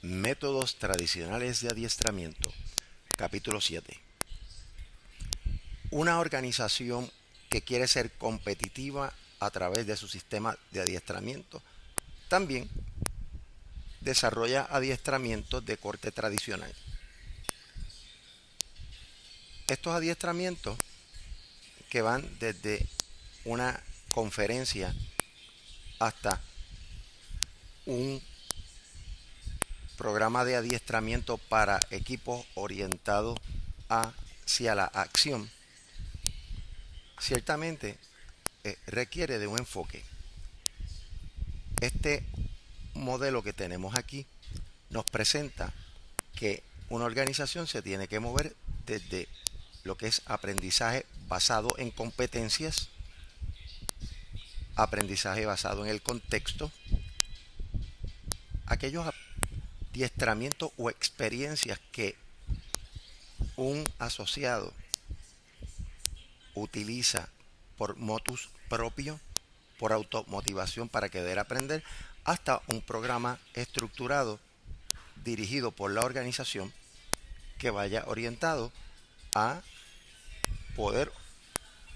Métodos tradicionales de adiestramiento. Capítulo 7. Una organización que quiere ser competitiva a través de su sistema de adiestramiento también desarrolla adiestramientos de corte tradicional. Estos adiestramientos que van desde una conferencia hasta un programa de adiestramiento para equipos orientados hacia la acción, ciertamente requiere de un enfoque. Este modelo que tenemos aquí nos presenta que una organización se tiene que mover desde lo que es aprendizaje basado en competencias, aprendizaje basado en el contexto, aquellos adiestramientos o experiencias que un asociado utiliza por motus propio, por automotivación para querer aprender, hasta un programa estructurado dirigido por la organización que vaya orientado a poder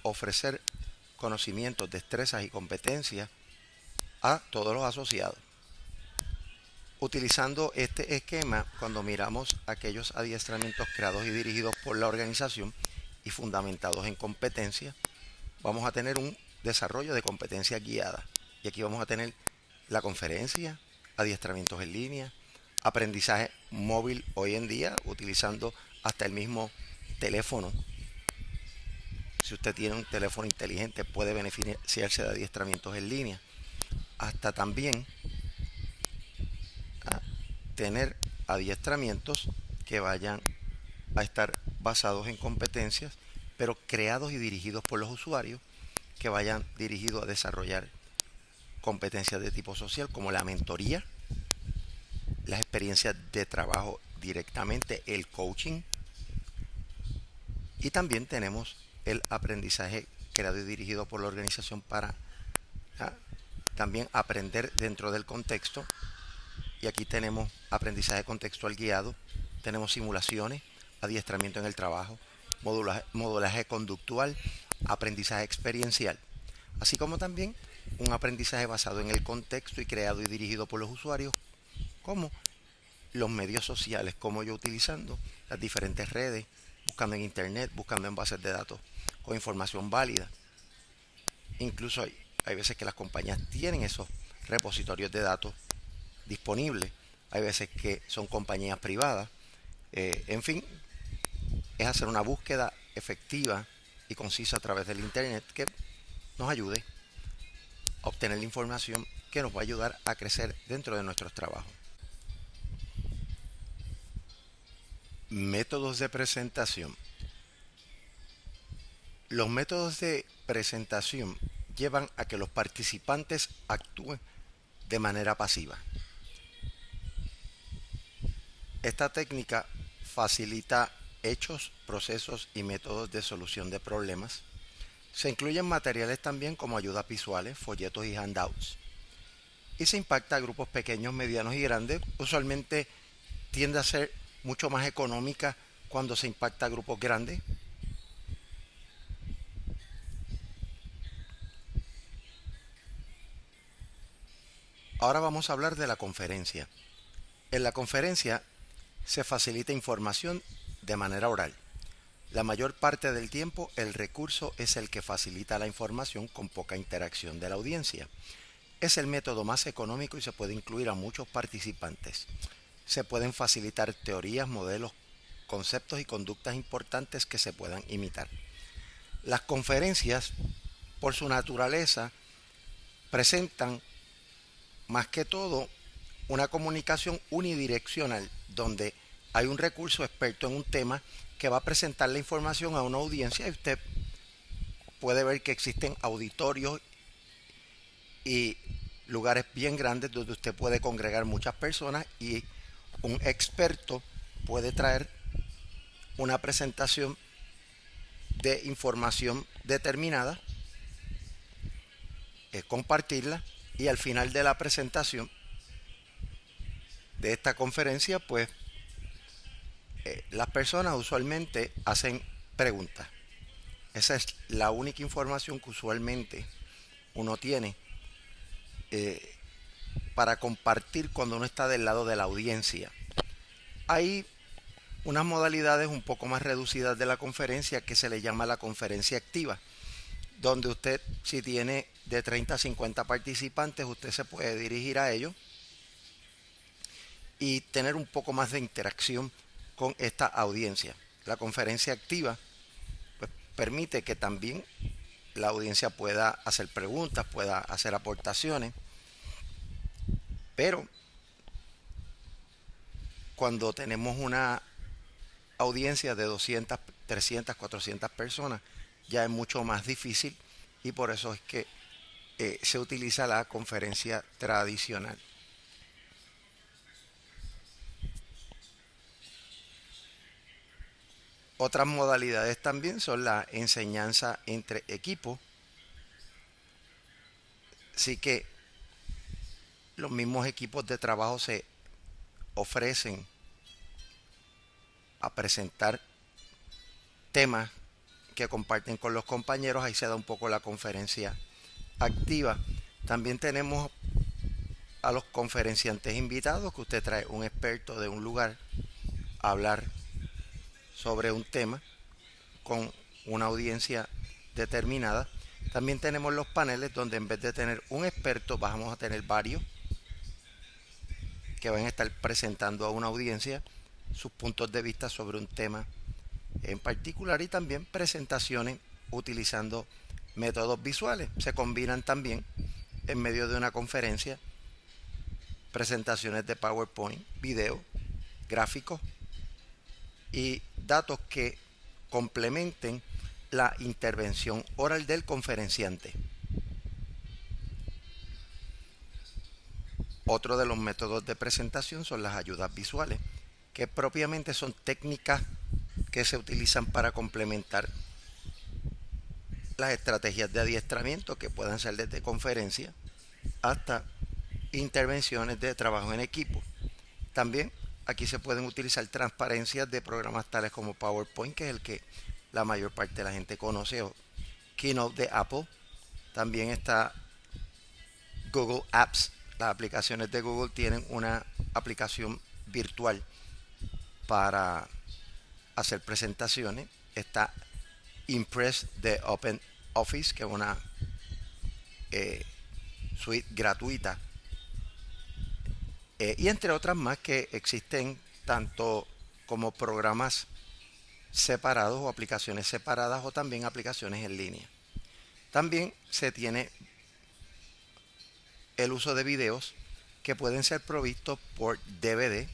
ofrecer conocimientos, destrezas y competencias a todos los asociados. Utilizando este esquema, cuando miramos aquellos adiestramientos creados y dirigidos por la organización y fundamentados en competencias, vamos a tener un desarrollo de competencias guiadas. Y aquí vamos a tener la conferencia, adiestramientos en línea, aprendizaje móvil hoy en día, utilizando hasta el mismo teléfono. Si usted tiene un teléfono inteligente, puede beneficiarse de adiestramientos en línea. Hasta también tener adiestramientos que vayan a estar basados en competencias, pero creados y dirigidos por los usuarios, que vayan dirigidos a desarrollar competencias de tipo social, como la mentoría, las experiencias de trabajo directamente, el coaching, y también tenemos el aprendizaje creado y dirigido por la organización para también aprender dentro del contexto. Y aquí tenemos aprendizaje contextual guiado, tenemos simulaciones, adiestramiento en el trabajo, modulaje conductual, aprendizaje experiencial, así como también un aprendizaje basado en el contexto y creado y dirigido por los usuarios, como los medios sociales, como yo utilizando las diferentes redes, buscando en internet, buscando en bases de datos con información válida. Incluso hay veces que las compañías tienen esos repositorios de datos disponibles, hay veces que son compañías privadas. En fin, es hacer una búsqueda efectiva y concisa a través del internet que nos ayude a obtener la información que nos va a ayudar a crecer dentro de nuestros trabajos. Métodos de presentación. Los métodos de presentación llevan a que los participantes actúen de manera pasiva. Esta técnica facilita hechos, procesos y métodos de solución de problemas. Se incluyen materiales también como ayudas visuales, folletos y handouts. Y se impacta a grupos pequeños, medianos y grandes. Usualmente tiende a ser mucho más económica cuando se impacta a grupos grandes. Ahora vamos a hablar de la conferencia. En la conferencia se facilita información de manera oral. La mayor parte del tiempo el recurso es el que facilita la información con poca interacción de la audiencia. Es el método más económico y se puede incluir a muchos participantes. Se pueden facilitar teorías, modelos, conceptos y conductas importantes que se puedan imitar. Las conferencias, por su naturaleza, presentan más que todo una comunicación unidireccional, donde hay un recurso experto en un tema que va a presentar la información a una audiencia, y usted puede ver que existen auditorios y lugares bien grandes donde usted puede congregar muchas personas, y un experto puede traer una presentación de información determinada, compartirla, y al final de la presentación de esta conferencia, pues las personas usualmente hacen preguntas. Esa es la única información que usualmente uno tiene eh, para compartir cuando uno está del lado de la audiencia. Hay unas modalidades un poco más reducidas de la conferencia que se le llama la conferencia activa, donde usted, si tiene de 30 a 50 participantes, usted se puede dirigir a ellos y tener un poco más de interacción con esta audiencia. La conferencia activa pues, permite que también la audiencia pueda hacer preguntas, pueda hacer aportaciones, pero cuando tenemos una audiencia de 200, 300, 400 personas, ya es mucho más difícil y por eso es que se utiliza la conferencia tradicional. Otras modalidades también son la enseñanza entre equipos. Así que los mismos equipos de trabajo se ofrecen a presentar temas que comparten con los compañeros. Ahí se da un poco la conferencia activa. También tenemos a los conferenciantes invitados, que usted trae un experto de un lugar a hablar sobre un tema con una audiencia determinada. También tenemos los paneles donde en vez de tener un experto vamos a tener varios que van a estar presentando a una audiencia sus puntos de vista sobre un tema en particular y también presentaciones utilizando métodos visuales. Se combinan también en medio de una conferencia presentaciones de PowerPoint, video, gráficos y datos que complementen la intervención oral del conferenciante. Otro de los métodos de presentación son las ayudas visuales, que propiamente son técnicas que se utilizan para complementar las estrategias de adiestramiento, que puedan ser desde conferencia hasta intervenciones de trabajo en equipo. También aquí se pueden utilizar transparencias de programas tales como PowerPoint, que es el que la mayor parte de la gente conoce, o Keynote de Apple. También está Google Apps. Las aplicaciones de Google tienen una aplicación virtual para hacer presentaciones. Está Impress de Open Office, que es una suite gratuita. Y entre otras más que existen tanto como programas separados o aplicaciones separadas o también aplicaciones en línea. También se tiene el uso de videos que pueden ser provistos por DVD,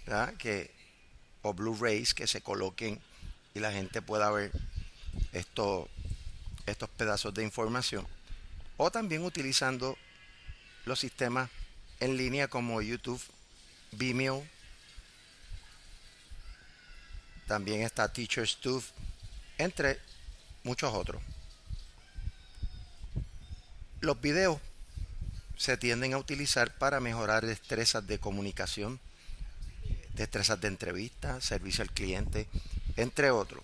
¿verdad? O Blu-rays que se coloquen y la gente pueda ver estos pedazos de información, o también utilizando los sistemas en línea como YouTube, Vimeo. También está TeacherStube, entre muchos otros. Los videos se tienden a utilizar para mejorar destrezas de comunicación, destrezas de entrevista, servicio al cliente, entre otros.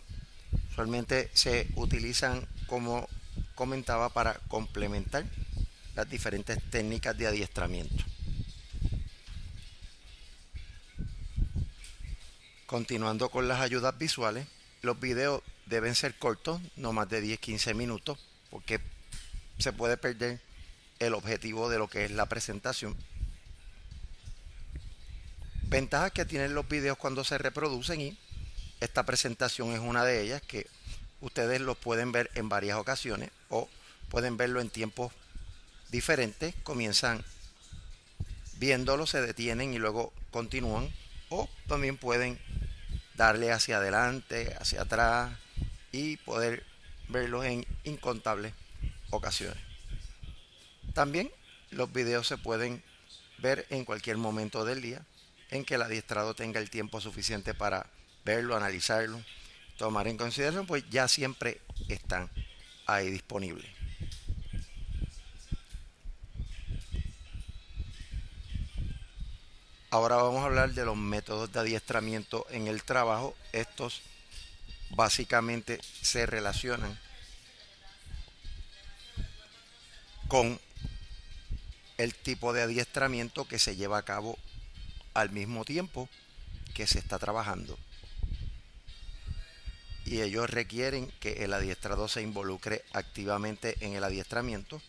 Usualmente se utilizan, como comentaba, para complementar las diferentes técnicas de adiestramiento. Continuando con las ayudas visuales, los videos deben ser cortos, no más de 10-15 minutos, porque se puede perder el objetivo de lo que es la presentación. Ventajas que tienen los videos cuando se reproducen, y esta presentación es una de ellas, que ustedes lo pueden ver en varias ocasiones o pueden verlo en tiempos diferentes. Comienzan viéndolo, se detienen y luego continúan, o también pueden darle hacia adelante, hacia atrás y poder verlos en incontables ocasiones. También los videos se pueden ver en cualquier momento del día en que el adiestrado tenga el tiempo suficiente para verlo, analizarlo, tomar en consideración, pues ya siempre están ahí disponibles. Ahora vamos a hablar de los métodos de adiestramiento en el trabajo. Estos básicamente se relacionan con el tipo de adiestramiento que se lleva a cabo al mismo tiempo que se está trabajando. Y ellos requieren que el adiestrado se involucre activamente en el adiestramiento.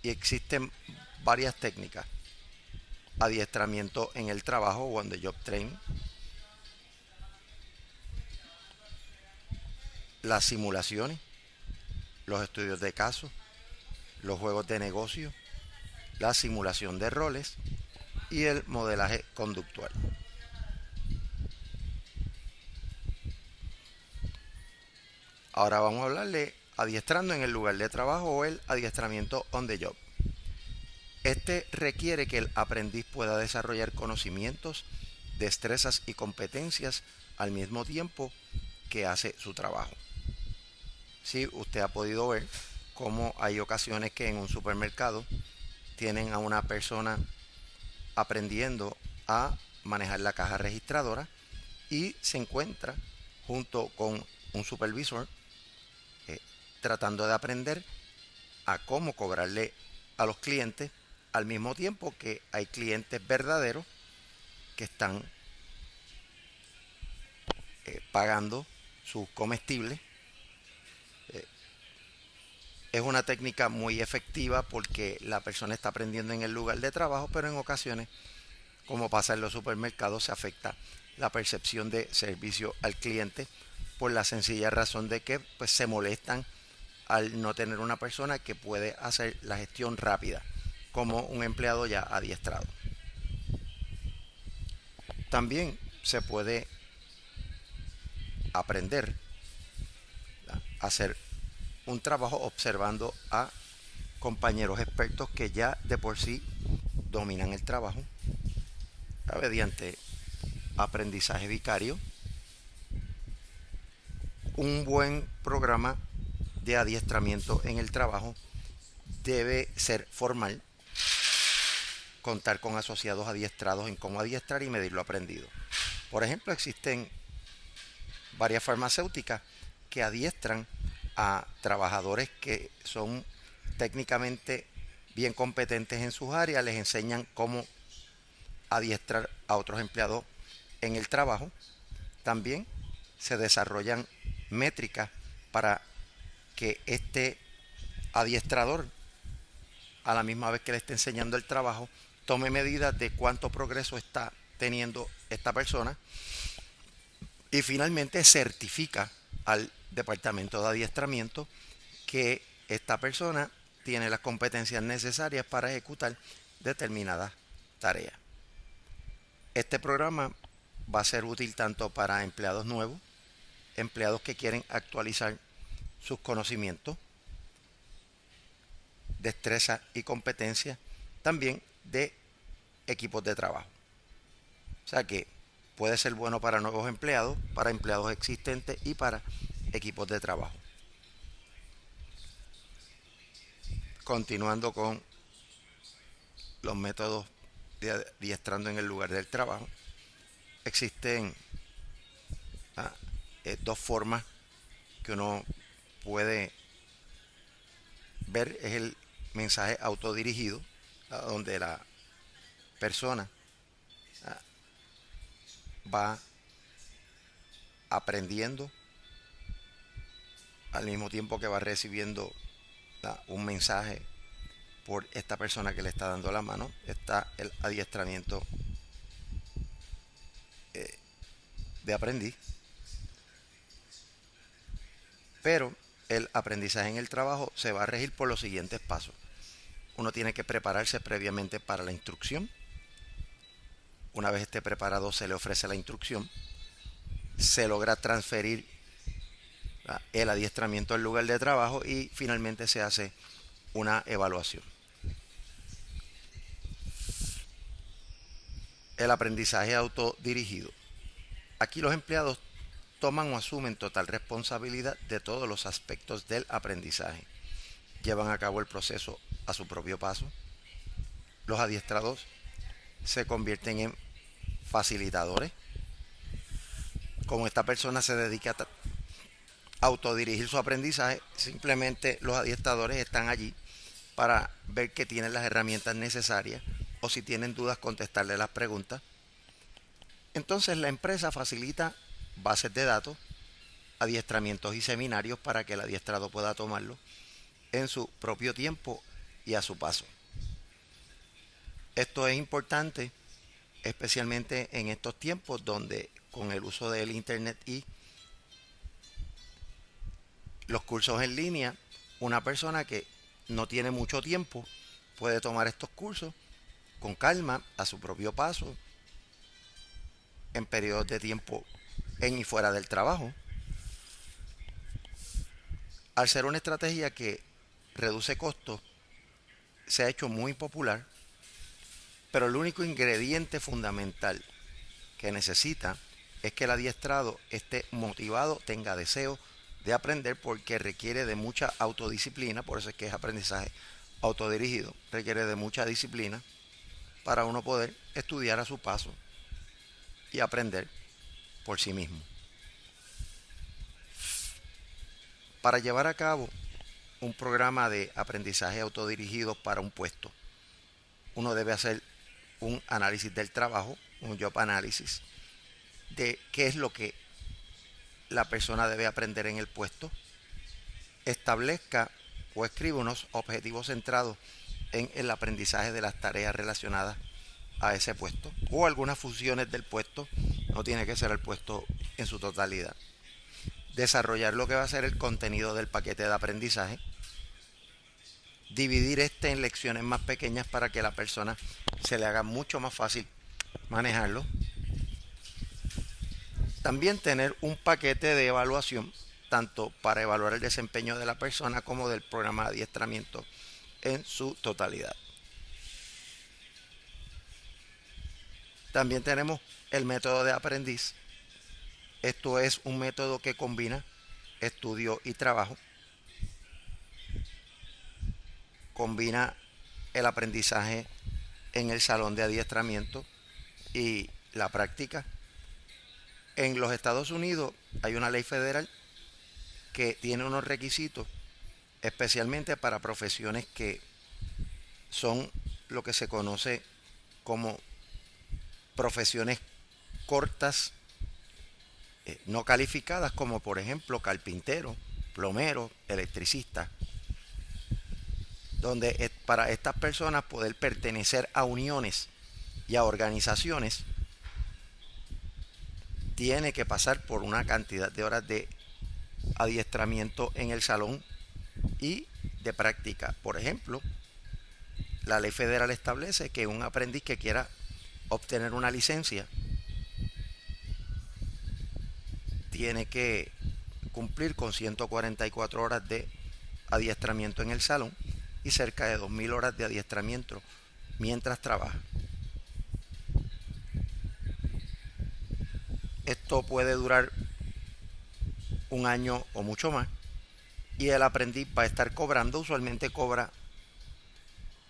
Y existen varias técnicas. Adiestramiento en el trabajo o on the job training, las simulaciones, los estudios de caso, los juegos de negocio, la simulación de roles y el modelaje conductual. Ahora vamos a hablarle adiestrando en el lugar de trabajo o el adiestramiento on the job. Este requiere que el aprendiz pueda desarrollar conocimientos, destrezas y competencias al mismo tiempo que hace su trabajo. Sí, usted ha podido ver cómo hay ocasiones que en un supermercado tienen a una persona aprendiendo a manejar la caja registradora y se encuentra junto con un supervisor tratando de aprender a cómo cobrarle a los clientes al mismo tiempo que hay clientes verdaderos que están pagando sus comestibles. Es una técnica muy efectiva porque la persona está aprendiendo en el lugar de trabajo, pero en ocasiones, como pasa en los supermercados, se afecta la percepción de servicio al cliente por la sencilla razón de que pues, se molestan al no tener una persona que puede hacer la gestión rápida, como un empleado ya adiestrado. También se puede aprender a hacer un trabajo observando a compañeros expertos que ya de por sí dominan el trabajo mediante aprendizaje vicario. Un buen programa de adiestramiento en el trabajo debe ser formal, contar con asociados adiestrados en cómo adiestrar y medir lo aprendido. Por ejemplo, existen varias farmacéuticas que adiestran a trabajadores que son técnicamente bien competentes en sus áreas, les enseñan cómo adiestrar a otros empleados en el trabajo. También se desarrollan métricas para que este adiestrador, a la misma vez que le esté enseñando el trabajo, tome medidas de cuánto progreso está teniendo esta persona y finalmente certifica al departamento de adiestramiento que esta persona tiene las competencias necesarias para ejecutar determinadas tareas. Este programa va a ser útil tanto para empleados nuevos, empleados que quieren actualizar sus conocimientos, destreza y competencia, también de equipos de trabajo. O sea que puede ser bueno para nuevos empleados, para empleados existentes y para equipos de trabajo. Continuando con los métodos de adiestrando en el lugar del trabajo, existen dos formas que uno puede ver. Es el mensaje autodirigido, donde la persona va aprendiendo al mismo tiempo que va recibiendo un mensaje por esta persona que le está dando la mano. Está el adiestramiento de aprendiz, pero el aprendizaje en el trabajo se va a regir por los siguientes pasos. Uno tiene que prepararse previamente para la instrucción. Una vez esté preparado, se le ofrece la instrucción. Se logra transferir el adiestramiento al lugar de trabajo y finalmente se hace una evaluación. El aprendizaje autodirigido. Aquí los empleados toman o asumen total responsabilidad de todos los aspectos del aprendizaje. Llevan a cabo el proceso a su propio paso. Los adiestrados se convierten en facilitadores. Como esta persona se dedica a autodirigir su aprendizaje, simplemente los adiestradores están allí para ver que tienen las herramientas necesarias o si tienen dudas contestarle las preguntas. Entonces la empresa facilita bases de datos, adiestramientos y seminarios para que el adiestrado pueda tomarlo en su propio tiempo y a su paso. Esto es importante, especialmente en estos tiempos donde con el uso del internet y los cursos en línea, una persona que no tiene mucho tiempo puede tomar estos cursos con calma, a su propio paso, en periodos de tiempo en y fuera del trabajo. Al ser una estrategia que reduce costos, se ha hecho muy popular, pero el único ingrediente fundamental que necesita es que el adiestrado esté motivado, tenga deseo de aprender, porque requiere de mucha autodisciplina. Por eso es que es aprendizaje autodirigido, requiere de mucha disciplina para uno poder estudiar a su paso y aprender por sí mismo. Para llevar a cabo un programa de aprendizaje autodirigido para un puesto, uno debe hacer un análisis del trabajo, un job analysis, de qué es lo que la persona debe aprender en el puesto, establezca o escriba unos objetivos centrados en el aprendizaje de las tareas relacionadas a ese puesto o algunas funciones del puesto, no tiene que ser el puesto en su totalidad. Desarrollar lo que va a ser el contenido del paquete de aprendizaje, dividir este en lecciones más pequeñas para que a la persona se le haga mucho más fácil manejarlo. También tener un paquete de evaluación, tanto para evaluar el desempeño de la persona como del programa de adiestramiento en su totalidad. También tenemos el método de aprendiz. Esto es un método que combina estudio y trabajo. Combina el aprendizaje en el salón de adiestramiento y la práctica. En los Estados Unidos hay una ley federal que tiene unos requisitos especialmente para profesiones que son lo que se conoce como profesiones cortas, no calificadas, como por ejemplo carpintero, plomero, electricista, donde para estas personas poder pertenecer a uniones y a organizaciones tiene que pasar por una cantidad de horas de adiestramiento en el salón y de práctica. Por ejemplo, la ley federal establece que un aprendiz que quiera obtener una licencia tiene que cumplir con 144 horas de adiestramiento en el salón y cerca de 2000 horas de adiestramiento mientras trabaja. Esto puede durar un año o mucho más y el aprendiz va a estar cobrando, usualmente cobra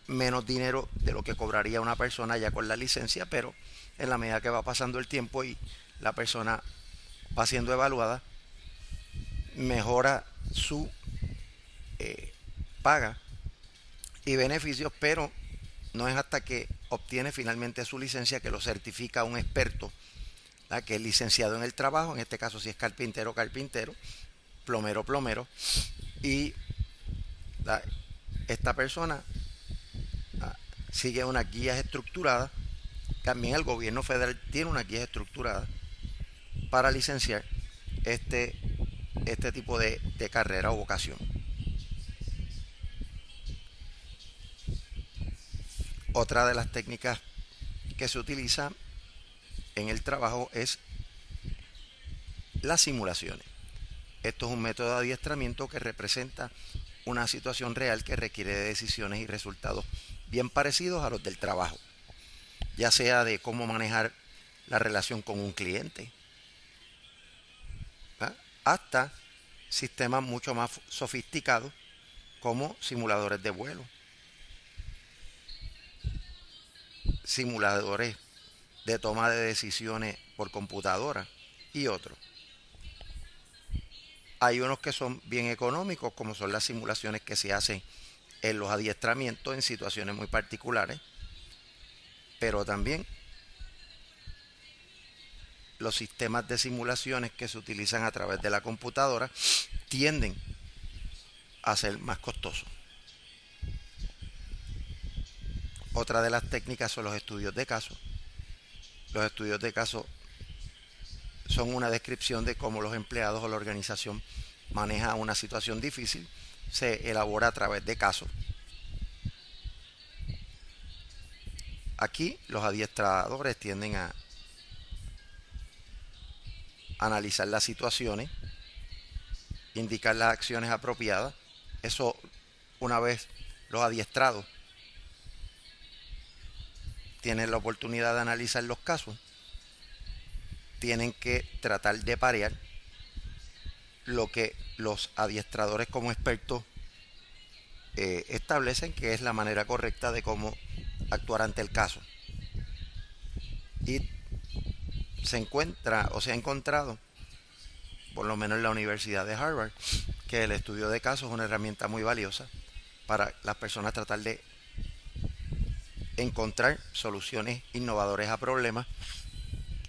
menos dinero de lo que cobraría una persona ya con la licencia, pero en la medida que va pasando el tiempo y la persona va siendo evaluada, mejora su paga y beneficios, pero no es hasta que obtiene finalmente su licencia que lo certifica un experto, que es licenciado en el trabajo, en este caso si es carpintero, plomero, y esta persona sigue unas guías estructuradas. También el gobierno federal tiene unas guías estructuradas para licenciar este tipo de carrera o vocación. Otra de las técnicas que se utiliza en el trabajo es las simulaciones. Esto es un método de adiestramiento que representa una situación real que requiere de decisiones y resultados bien parecidos a los del trabajo, ya sea de cómo manejar la relación con un cliente, hasta sistemas mucho más sofisticados como simuladores de vuelo. simuladores de toma de decisiones por computadora y otros. Hay unos que son bien económicos, como son las simulaciones que se hacen en los adiestramientos en situaciones muy particulares, pero también los sistemas de simulaciones que se utilizan a través de la computadora tienden a ser más costosos. Otra de las técnicas son los estudios de caso. Los estudios de caso son una descripción de cómo los empleados o la organización maneja una situación difícil. Se elabora a través de casos. Aquí los adiestradores tienden a analizar las situaciones, indicar las acciones apropiadas. Eso, una vez los adiestrados tienen la oportunidad de analizar los casos, tienen que tratar de parear lo que los adiestradores como expertos establecen que es la manera correcta de cómo actuar ante el caso. Y se encuentra o se ha encontrado, por lo menos en la Universidad de Harvard, que el estudio de casos es una herramienta muy valiosa para las personas tratar de encontrar soluciones innovadoras a problemas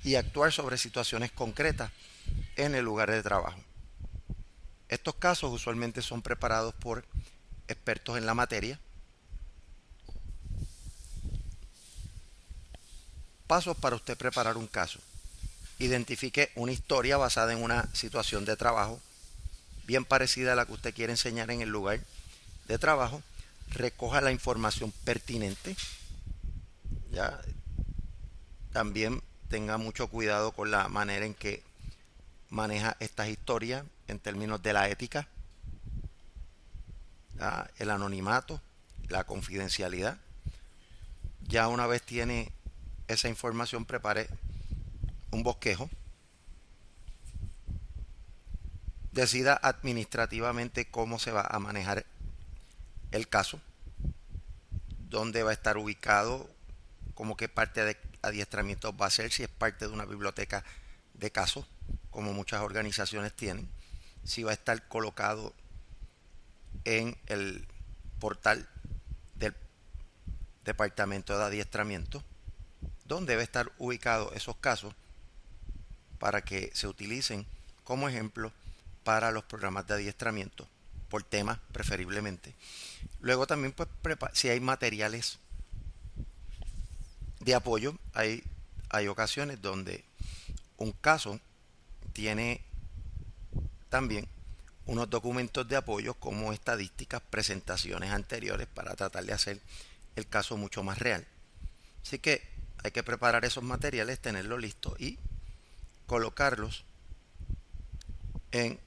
y actuar sobre situaciones concretas en el lugar de trabajo. Estos casos usualmente son preparados por expertos en la materia. Pasos para usted preparar un caso. Identifique una historia basada en una situación de trabajo bien parecida a la que usted quiere enseñar en el lugar de trabajo. Recoja la información pertinente. ¿Ya? También tenga mucho cuidado con la manera en que maneja estas historias en términos de la ética, el anonimato, la confidencialidad. Ya una vez tiene esa información, prepare un bosquejo. Decida administrativamente cómo se va a manejar el caso, dónde va a estar ubicado, como qué parte de adiestramiento va a ser, si es parte de una biblioteca de casos, como muchas organizaciones tienen, si va a estar colocado en el portal del departamento de adiestramiento, dónde debe estar ubicados esos casos para que se utilicen como ejemplo para los programas de adiestramiento, por temas preferiblemente. Luego también, pues, si hay materiales de apoyo, hay ocasiones donde un caso tiene también unos documentos de apoyo como estadísticas, presentaciones anteriores para tratar de hacer el caso mucho más real. Así que hay que preparar esos materiales, tenerlos listos y colocarlos en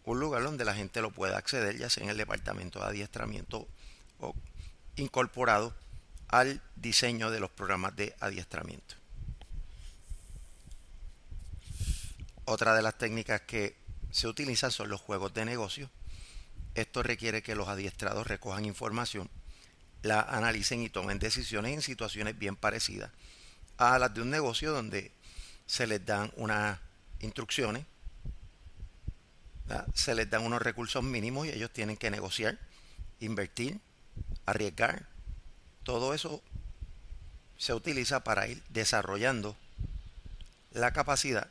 un lugar donde la gente lo pueda acceder, ya sea en el departamento de adiestramiento o incorporado al diseño de los programas de adiestramiento. Otra de las técnicas que se utilizan son los juegos de negocio. Esto requiere que los adiestrados recojan información, la analicen y tomen decisiones en situaciones bien parecidas a las de un negocio, donde se les dan unas instrucciones, se les dan unos recursos mínimos y ellos tienen que negociar, invertir, arriesgar. Todo eso se utiliza para ir desarrollando la capacidad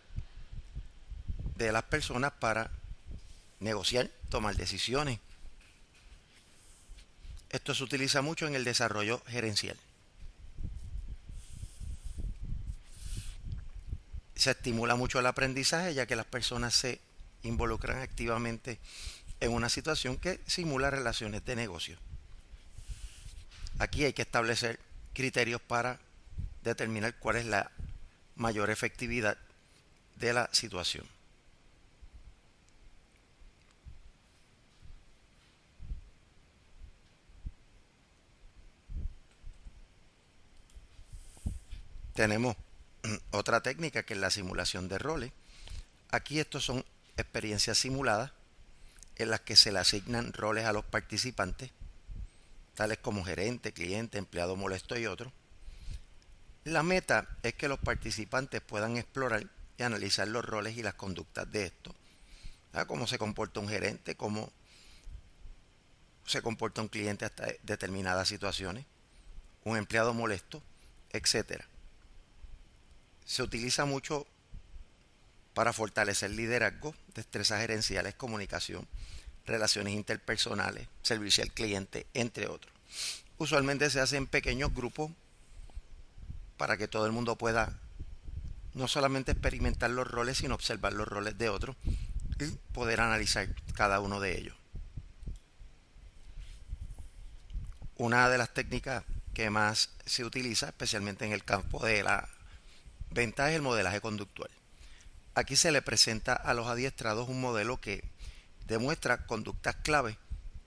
de las personas para negociar, tomar decisiones. Esto se utiliza mucho en el desarrollo gerencial. Se estimula mucho el aprendizaje, ya que las personas se involucran activamente en una situación que simula relaciones de negocio. Aquí hay que establecer criterios para determinar cuál es la mayor efectividad de la situación. Tenemos otra técnica que es la simulación de roles. Aquí estos son experiencias simuladas en las que se le asignan roles a los participantes, tales como gerente, cliente, empleado molesto y otros. La meta es que los participantes puedan explorar y analizar los roles y las conductas de esto. Cómo se comporta un gerente, cómo se comporta un cliente hasta determinadas situaciones, un empleado molesto, etcétera. Se utiliza mucho para fortalecer liderazgo, destrezas gerenciales, comunicación, relaciones interpersonales, servicio al cliente, entre otros. Usualmente se hace en pequeños grupos para que todo el mundo pueda no solamente experimentar los roles, sino observar los roles de otros y poder analizar cada uno de ellos. Una de las técnicas que más se utiliza, especialmente en el campo de la venta, es el modelaje conductual. Aquí se le presenta a los adiestrados un modelo que demuestra conductas clave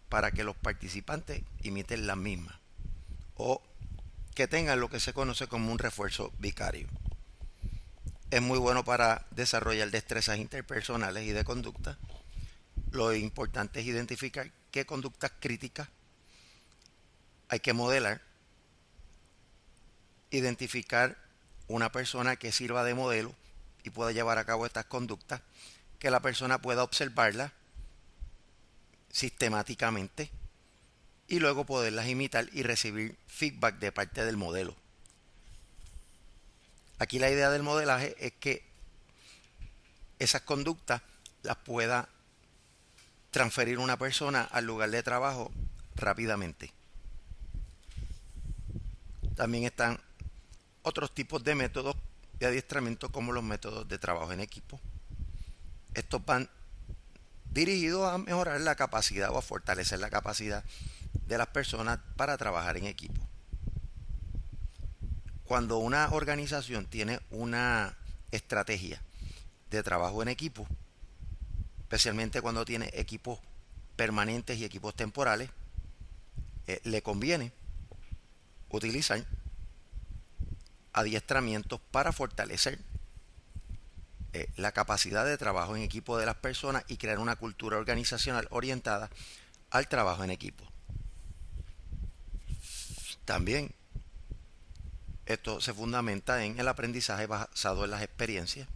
para que los participantes imiten las mismas o que tengan lo que se conoce como un refuerzo vicario. Es muy bueno para desarrollar destrezas interpersonales y de conducta. Lo importante es identificar qué conductas críticas hay que modelar, identificar una persona que sirva de modelo y pueda llevar a cabo estas conductas, que la persona pueda observarlas sistemáticamente y luego poderlas imitar y recibir feedback de parte del modelo. Aquí la idea del modelaje es que esas conductas las pueda transferir una persona al lugar de trabajo rápidamente. También están otros tipos de métodos de adiestramiento como los métodos de trabajo en equipo. Estos van dirigidos a mejorar la capacidad o a fortalecer la capacidad de las personas para trabajar en equipo. Cuando una organización tiene una estrategia de trabajo en equipo, especialmente cuando tiene equipos permanentes y equipos temporales, le conviene utilizar adiestramientos para fortalecer la capacidad de trabajo en equipo de las personas y crear una cultura organizacional orientada al trabajo en equipo. También esto se fundamenta en el aprendizaje basado en las experiencias.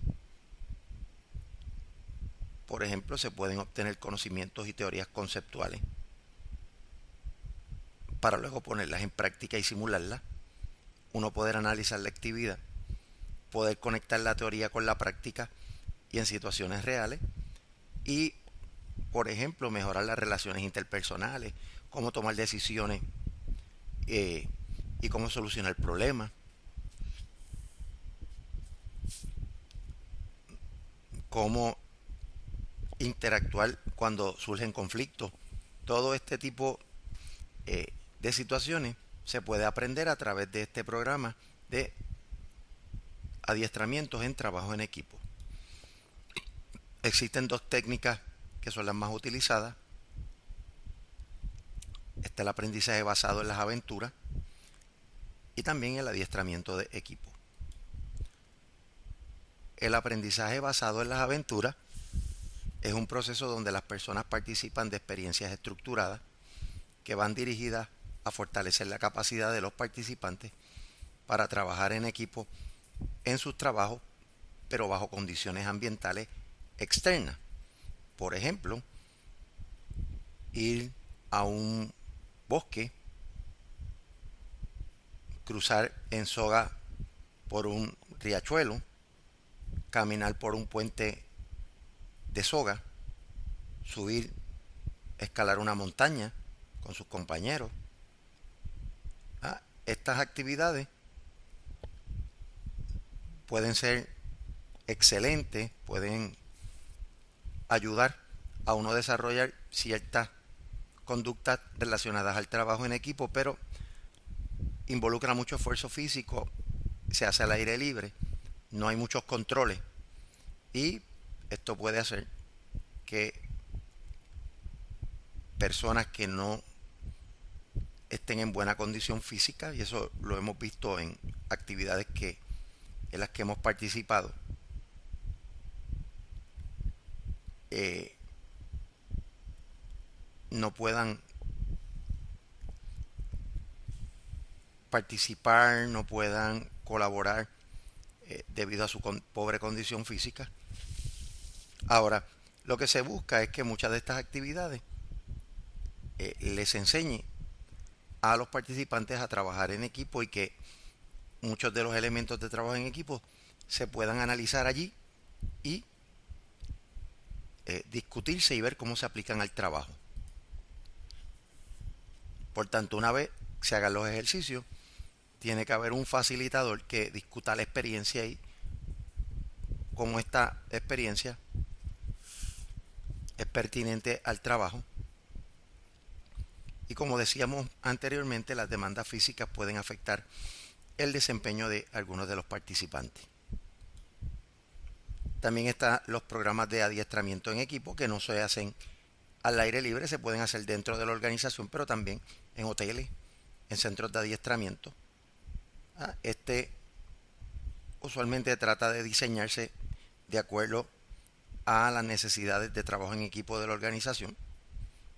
Por ejemplo, se pueden obtener conocimientos y teorías conceptuales para luego ponerlas en práctica y simularlas. Uno poder analizar la actividad, poder conectar la teoría con la práctica y en situaciones reales y, por ejemplo, mejorar las relaciones interpersonales, cómo tomar decisiones y cómo solucionar problemas, cómo interactuar cuando surgen conflictos. Todo este tipo de situaciones se puede aprender a través de este programa de adiestramientos en trabajo en equipo. Existen dos técnicas que son las más utilizadas. Está el aprendizaje basado en las aventuras y también el adiestramiento de equipo. El aprendizaje basado en las aventuras es un proceso donde las personas participan de experiencias estructuradas que van dirigidas a fortalecer la capacidad de los participantes para trabajar en equipo en sus trabajos, pero bajo condiciones ambientales externas. Por ejemplo, ir a un bosque, cruzar en soga por un riachuelo, caminar por un puente de soga, subir, escalar una montaña con sus compañeros. Estas actividades pueden ser excelentes, pueden ayudar a uno a desarrollar ciertas conductas relacionadas al trabajo en equipo, pero involucra mucho esfuerzo físico, se hace al aire libre, no hay muchos controles y esto puede hacer que personas que no estén en buena condición física, y eso lo hemos visto en actividades en las que hemos participado, no puedan participar, no puedan colaborar debido a su pobre condición física. Ahora, lo que se busca es que muchas de estas actividades les enseñe a los participantes a trabajar en equipo y que muchos de los elementos de trabajo en equipo se puedan analizar allí y discutirse y ver cómo se aplican al trabajo. Por tanto, una vez se hagan los ejercicios, tiene que haber un facilitador que discuta la experiencia y cómo esta experiencia es pertinente al trabajo. Y como decíamos anteriormente, las demandas físicas pueden afectar el desempeño de algunos de los participantes. También están los programas de adiestramiento en equipo que no se hacen al aire libre, se pueden hacer dentro de la organización, pero también en hoteles, en centros de adiestramiento. Este usualmente trata de diseñarse de acuerdo a las necesidades de trabajo en equipo de la organización.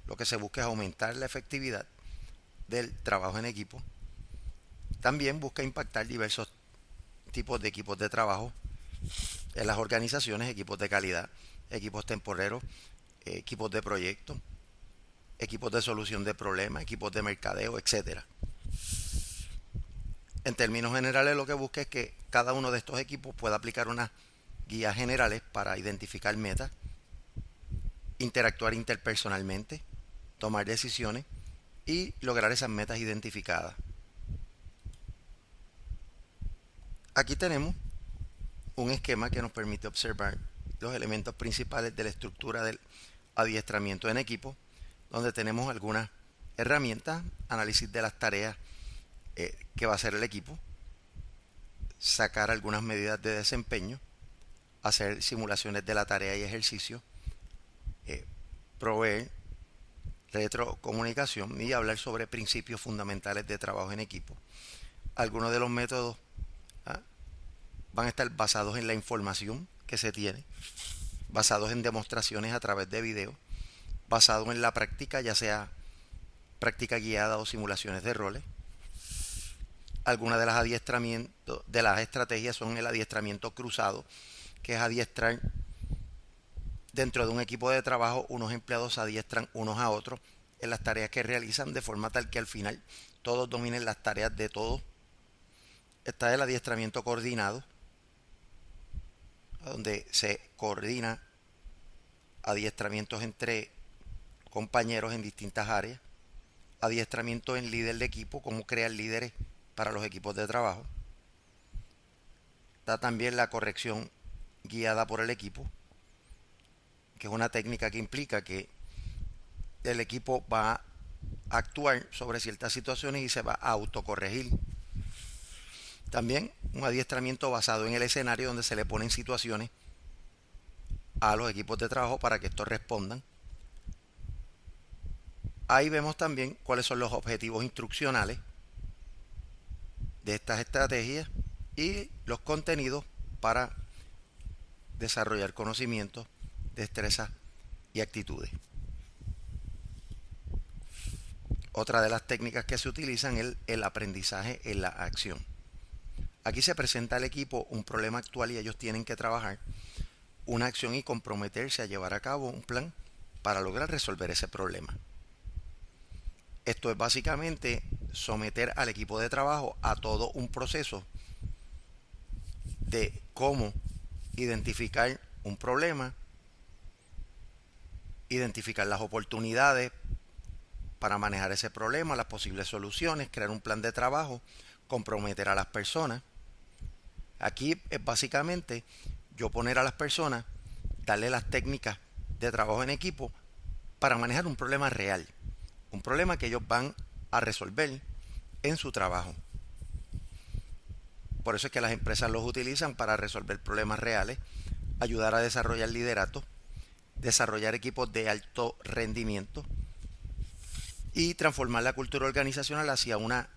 Lo que se busca es aumentar la efectividad del trabajo en equipo. También busca impactar diversos tipos de equipos de trabajo en las organizaciones, equipos de calidad, equipos temporeros, equipos de proyecto, equipos de solución de problemas, equipos de mercadeo, etcétera. En términos generales, lo que busca es que cada uno de estos equipos pueda aplicar unas guías generales para identificar metas, interactuar interpersonalmente, tomar decisiones y lograr esas metas identificadas. Aquí tenemos un esquema que nos permite observar los elementos principales de la estructura del adiestramiento en equipo, donde tenemos algunas herramientas, análisis de las tareas que va a hacer el equipo, sacar algunas medidas de desempeño, hacer simulaciones de la tarea y ejercicio, proveer retrocomunicación y hablar sobre principios fundamentales de trabajo en equipo. Algunos de los métodos van a estar basados en la información que se tiene, basados en demostraciones a través de videos, basados en la práctica, ya sea práctica guiada o simulaciones de roles. Algunas de las estrategias son el adiestramiento cruzado, que es adiestrar dentro de un equipo de trabajo, unos empleados se adiestran unos a otros en las tareas que realizan de forma tal que al final todos dominen las tareas de todos. Está el adiestramiento coordinado, donde se coordina adiestramientos entre compañeros en distintas áreas. Adiestramiento en líder de equipo, cómo crear líderes para los equipos de trabajo. Está también la corrección guiada por el equipo, que es una técnica que implica que el equipo va a actuar sobre ciertas situaciones y se va a autocorregir. También un adiestramiento basado en el escenario, donde se le ponen situaciones a los equipos de trabajo para que estos respondan. Ahí vemos también cuáles son los objetivos instruccionales de estas estrategias y los contenidos para desarrollar conocimientos, destrezas y actitudes. Otra de las técnicas que se utilizan es el aprendizaje en la acción. Aquí se presenta al equipo un problema actual y ellos tienen que trabajar una acción y comprometerse a llevar a cabo un plan para lograr resolver ese problema. Esto es básicamente someter al equipo de trabajo a todo un proceso de cómo identificar un problema, identificar las oportunidades para manejar ese problema, las posibles soluciones, crear un plan de trabajo, comprometer a las personas. Aquí es básicamente yo poner a las personas, darle las técnicas de trabajo en equipo para manejar un problema real, un problema que ellos van a resolver en su trabajo. Por eso es que las empresas los utilizan para resolver problemas reales, ayudar a desarrollar liderato, desarrollar equipos de alto rendimiento y transformar la cultura organizacional hacia una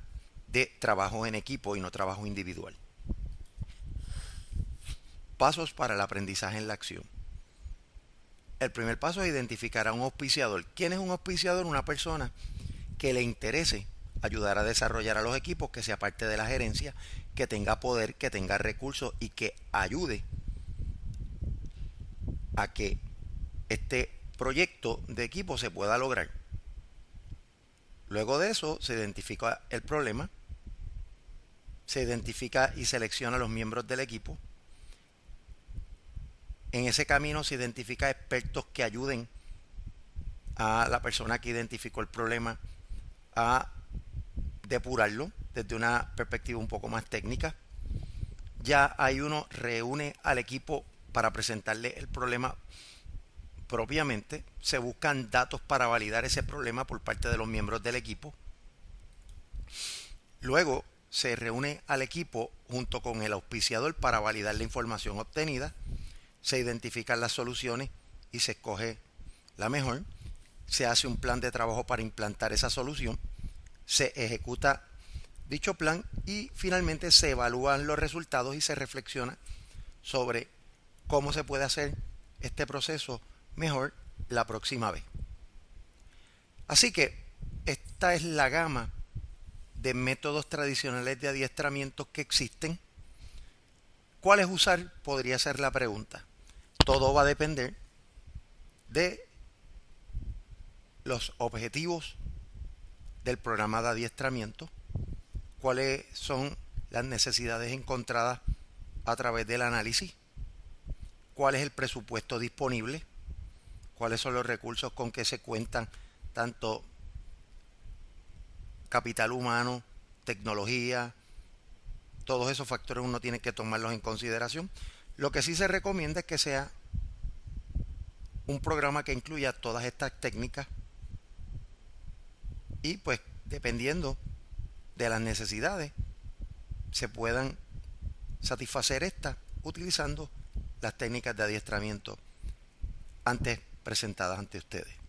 de trabajo en equipo y no trabajo individual. Pasos para el aprendizaje en la acción. El primer paso es identificar a un auspiciador. ¿Quién es un auspiciador? Una persona que le interese ayudar a desarrollar a los equipos, que sea parte de la gerencia, que tenga poder, que tenga recursos y que ayude a que este proyecto de equipo se pueda lograr. Luego de eso se identifica el problema, se identifica y selecciona a los miembros del equipo. En ese camino se identifica expertos que ayuden a la persona que identificó el problema a depurarlo desde una perspectiva un poco más técnica. Ya ahí uno reúne al equipo para presentarle el problema propiamente. Se buscan datos para validar ese problema por parte de los miembros del equipo. Luego se reúne al equipo junto con el auspiciador para validar la información obtenida. Se identifican las soluciones y se escoge la mejor. Se hace un plan de trabajo para implantar esa solución. Se ejecuta dicho plan y finalmente se evalúan los resultados y se reflexiona sobre cómo se puede hacer este proceso mejor la próxima vez. Así que esta es la gama de métodos tradicionales de adiestramiento que existen. ¿Cuáles usar? Podría ser la pregunta. Todo va a depender de los objetivos del programa de adiestramiento, cuáles son las necesidades encontradas a través del análisis, cuál es el presupuesto disponible, cuáles son los recursos con que se cuentan, tanto capital humano, tecnología, todos esos factores uno tiene que tomarlos en consideración. Lo que sí se recomienda es que sea un programa que incluya todas estas técnicas y pues dependiendo de las necesidades se puedan satisfacer estas utilizando las técnicas de adiestramiento antes presentadas ante ustedes.